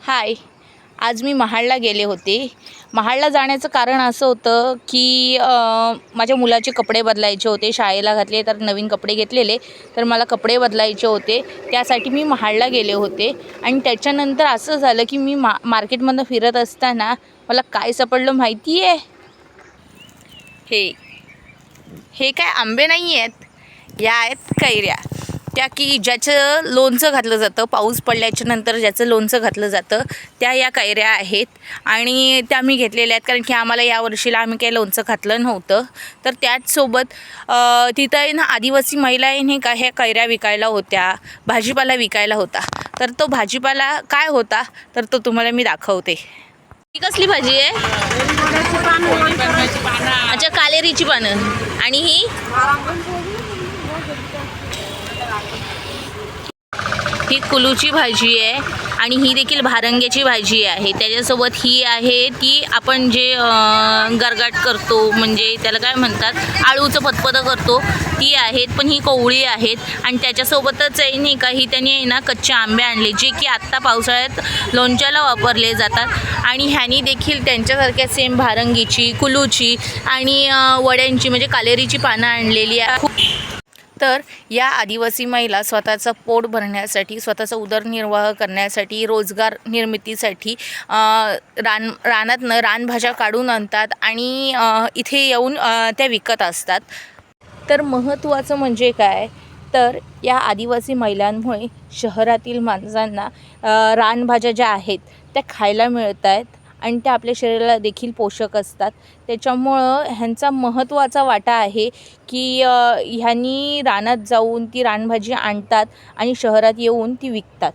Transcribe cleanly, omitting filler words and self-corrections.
हाय. आज मी महाडला गेले होते. महाडला जाण्याचं कारण असं होतं की माझ्या मुलाचे कपडे बदलायचे होते. शाळेला घातले तर नवीन कपडे घेतलेले, तर मला कपडे बदलायचे होते. त्यासाठी मी महाडला गेले होते. आणि त्याच्यानंतर असं झालं की मी मार्केटमधनं फिरत असताना मला काय सापडलं माहिती आहे? हे काय आंबे नाही आहेत, या आहेत कैऱ्या. त्या की ज्याचं लोणचं घातलं जातं, पाऊस पडल्याच्या नंतर ज्याचं लोणचं घातलं जातं, त्या या कैऱ्या आहेत. आणि त्या मी घेतलेल्या आहेत कारण की आम्हाला या वर्षीला आम्ही काही लोणचं घातलं नव्हतं. तर त्याचसोबत तिथं आहे ना आदिवासी महिला आहे नाही का, ह्या कैऱ्या विकायला होत्या, भाजीपाला विकायला होता. तर तो भाजीपाला काय होता तर तो तुम्हाला मी दाखवते. ही कसली भाजी आहे? अच्छा, कालेरीची पानं. आणि ही कुलूची भाजी आहे. आणि ही देखील भारंग्याची भाजी आहे. त्याच्यासोबत ही आहे ती आपण जे गरगाट करतो, म्हणजे त्याला काय म्हणतात, आळूचं फतफतं करतो, ती आहेत. पण ही कोवळी आहेत. आणि त्याच्यासोबतच आहे नाही का, ही त्यांनी आहे ना कच्चे आंबे आणले, जे की आत्ता पावसाळ्यात लोणच्याला वापरले जातात. आणि ह्यानी देखील त्यांच्यासारख्या सेम भारंगीची, कुलूची आणि वड्यांची म्हणजे कालेरीची पानं आणलेली आहे. तर या आदिवासी महिला स्वतःचं पोट भरण्यासाठी, स्वतःचा उदरनिर्वाह करण्यासाठी, रोजगार निर्मितीसाठी रानातनं रानभाज्या काढून आणतात आणि इथे येऊन त्या विकत असतात. तर महत्त्वाचं म्हणजे काय, तर या आदिवासी महिलांमुळे शहरातील माणसांना रानभाज्या ज्या आहेत त्या खायला मिळत आहेत आणि त्या आपल्या शरीराला देखील पोषक असतात. त्याच्यामुळं ह्यांचा महत्त्वाचा वाटा आहे की ह्यांनी रानात जाऊन ती रानभाजी आणतात आणि शहरात येऊन ती विकतात.